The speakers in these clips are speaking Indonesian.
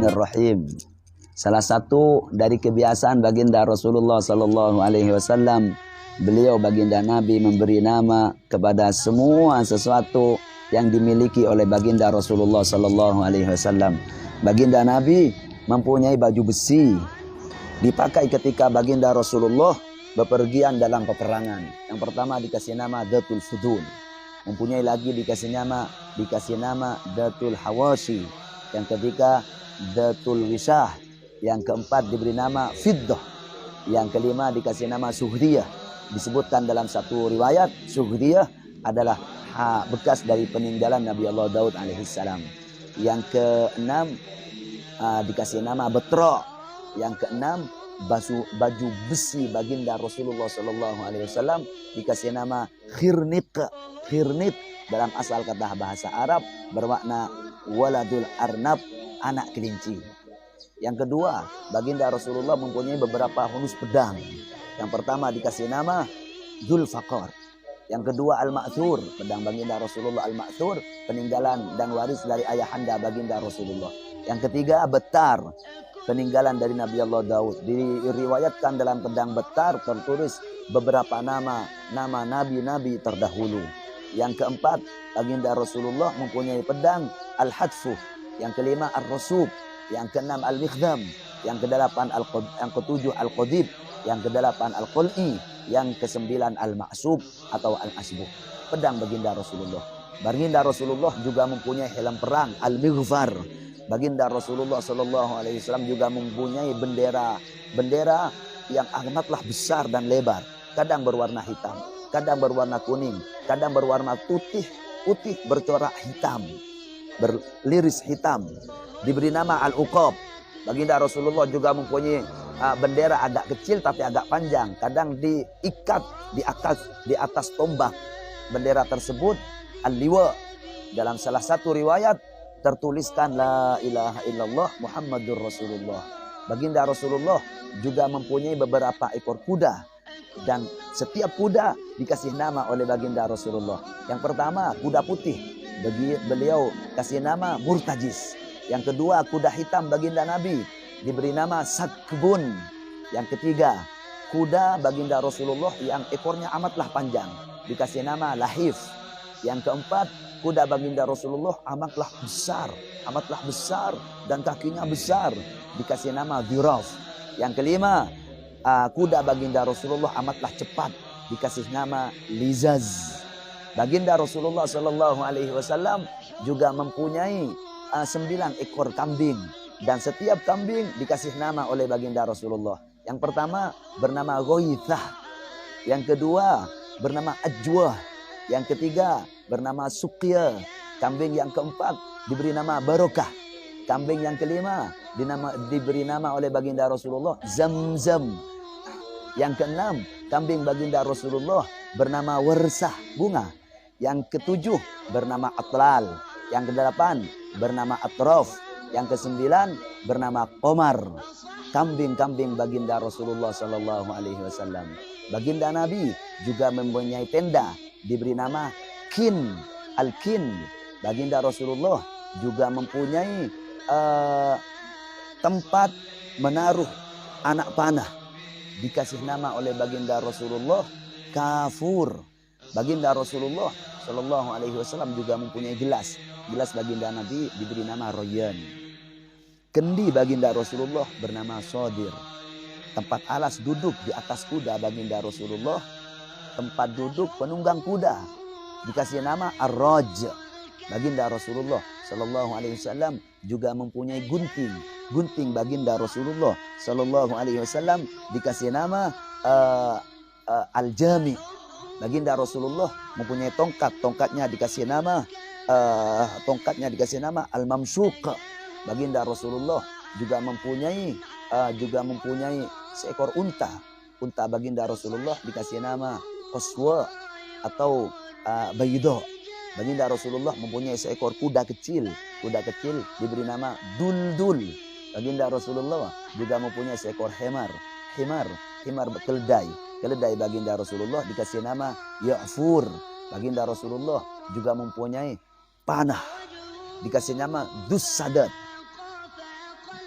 Bismillahirrahmanirrahim. Salah satu dari kebiasaan baginda Rasulullah Sallallahu Alaihi Wasallam, beliau baginda Nabi memberi nama kepada semua sesuatu yang dimiliki oleh baginda Rasulullah Sallallahu Alaihi Wasallam. Baginda Nabi mempunyai baju besi, dipakai ketika baginda Rasulullah bepergian dalam peperangan. Yang pertama dikasih nama Datul Fudul, mempunyai lagi dikasih nama Datul Hawashi, yang ketiga Datul Wisah, yang keempat diberi nama Fiddah, yang kelima dikasih nama Suhriyah. Disebutkan dalam satu riwayat Suhriyah adalah bekas dari peninggalan Nabi Allah Daud alaihissalam. Yang keenam dikasih nama Betra. Yang keenam baju besi baginda Rasulullah Sallallahu Alaihi Wasallam dikasih nama Khirniq. Khirniq dalam asal kata bahasa Arab bermakna waladul arnab, anak kelinci. Yang kedua, baginda Rasulullah mempunyai beberapa hunus pedang. Yang pertama dikasih nama Dzulfaqar. Yang kedua Al-Ma'thur, pedang baginda Rasulullah Al-Ma'thur, peninggalan dan waris dari ayahanda baginda Rasulullah. Yang ketiga Betar, peninggalan dari Nabi Allah Daud. Diriwayatkan dalam pedang Betar tertulis beberapa nama nabi-nabi terdahulu. Yang keempat, baginda Rasulullah mempunyai pedang Al-Hadfu. Yang kelima Ar-Rasub. Yang keenam Al-Mikhdam. Yang kedelapan yang ketujuh Al-Qadib. Yang kedelapan Al-Qul'i. Yang kesembilan Al-Ma'sub atau Al-Asbuh. Pedang baginda Rasulullah. Baginda Rasulullah juga mempunyai helm perang Al-Mighfar. Baginda Rasulullah Sallallahu Alaihi Wasallam juga mempunyai bendera yang amatlah besar dan lebar. Kadang berwarna hitam, kadang berwarna kuning, kadang berwarna putih bercorak hitam, berliris hitam. Diberi nama Al-Uqab. Baginda Rasulullah juga mempunyai bendera agak kecil tapi agak panjang. Kadang diikat di atas tombak. Bendera tersebut Al-Liwa. Dalam salah satu riwayat tertuliskan La ilaha illallah Muhammadur Rasulullah. Baginda Rasulullah juga mempunyai beberapa ekor kuda, dan setiap kuda dikasih nama oleh baginda Rasulullah. Yang pertama kuda putih, beliau kasih nama Murtajis. Yang kedua kuda hitam baginda Nabi diberi nama Sakbun. Yang ketiga kuda baginda Rasulullah yang ekornya amatlah panjang dikasih nama Lahif. Yang keempat kuda baginda Rasulullah amatlah besar dan kakinya besar dikasih nama Diraf. Yang kelima kuda baginda Rasulullah amatlah cepat dikasih nama Lizaz. Baginda Rasulullah Sallallahu Alaihi Wasallam juga mempunyai 9 ekor kambing, dan setiap kambing dikasih nama oleh baginda Rasulullah. Yang pertama bernama Ghaithah, yang kedua bernama Ajwah, yang ketiga bernama Suqya, kambing yang keempat diberi nama Barokah, kambing yang kelima diberi nama oleh baginda Rasulullah Zamzam, yang keenam kambing baginda Rasulullah bernama Warsah, bunga, yang ketujuh bernama Atlal, yang kedelapan bernama Atraf, yang kesembilan bernama Qomar. Kambing-kambing baginda Rasulullah Sallallahu Alaihi Wasallam. Baginda Nabi juga mempunyai tenda diberi nama Kin, Al-Kin. Baginda Rasulullah juga mempunyai tempat menaruh anak panah, dikasih nama oleh baginda Rasulullah Kafur. Baginda Rasulullah Sallallahu Alaihi Wasallam juga mempunyai gelas baginda Nabi diberi nama Royan. Kendi baginda Rasulullah bernama Sodir. Tempat alas duduk di atas kuda baginda Rasulullah, tempat duduk penunggang kuda, dikasih nama Ar-Raj. Baginda Rasulullah Sallallahu Alaihi Wasallam juga mempunyai gunting baginda Rasulullah Sallallahu Alaihi Wasallam dikasih nama Al-Jami. Baginda Rasulullah mempunyai tongkatnya dikasih nama Al-Mamsyuq. Baginda Rasulullah juga mempunyai seekor unta baginda Rasulullah dikasih nama Qaswa atau Bayda. Baginda Rasulullah mempunyai seekor kuda kecil diberi nama Duldul. Baginda Rasulullah juga mempunyai seekor himar keledai baginda Rasulullah dikasih nama Ya'fur. Baginda Rasulullah juga mempunyai panah dikasih nama Dus Sadat.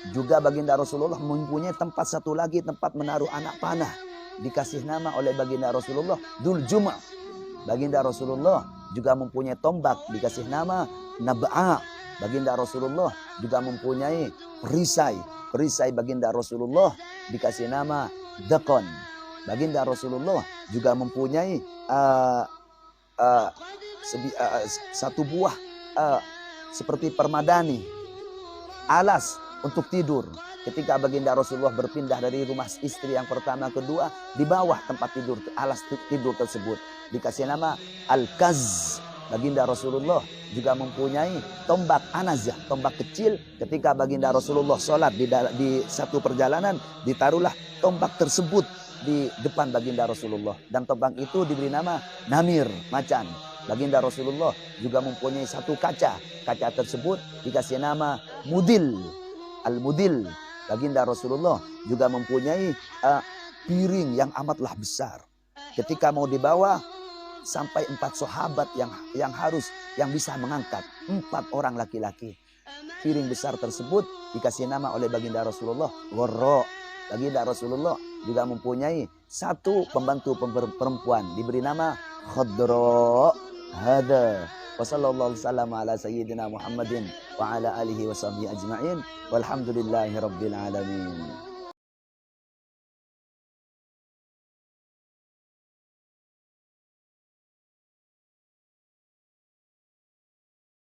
Juga baginda Rasulullah mempunyai tempat satu lagi, tempat menaruh anak panah. Dikasih nama oleh baginda Rasulullah Dzul Juma'. Baginda Rasulullah juga mempunyai tombak, dikasih nama Nab'a. Baginda Rasulullah juga mempunyai perisai. Perisai baginda Rasulullah dikasih nama Dakon. Baginda Rasulullah juga mempunyai satu buah seperti permadani, alas untuk tidur. Ketika baginda Rasulullah berpindah dari rumah istri yang pertama kedua, di bawah tempat tidur, alas tidur tersebut dikasih nama Al-Kaz. Baginda Rasulullah juga mempunyai tombak anazah, tombak kecil. Ketika baginda Rasulullah sholat di satu perjalanan, ditaruhlah tombak tersebut di depan baginda Rasulullah. Dan tombak itu diberi nama Namir, macan. Baginda Rasulullah juga mempunyai satu kaca. Kaca tersebut dikasih nama Mudil, Al-Mudil. Baginda Rasulullah juga mempunyai piring yang amatlah besar. Ketika mau dibawa, sampai 4 sahabat yang bisa mengangkat, 4 orang laki-laki. Piring besar tersebut dikasih nama oleh baginda Rasulullah Gharra. Baginda Rasulullah juga mempunyai satu pembantu perempuan, diberi nama Khadra. Hada wa sallallahu ala sayyidina Muhammadin wa ala alihi wa sahbihi ajma'in walhamdulillahi rabbil alamin.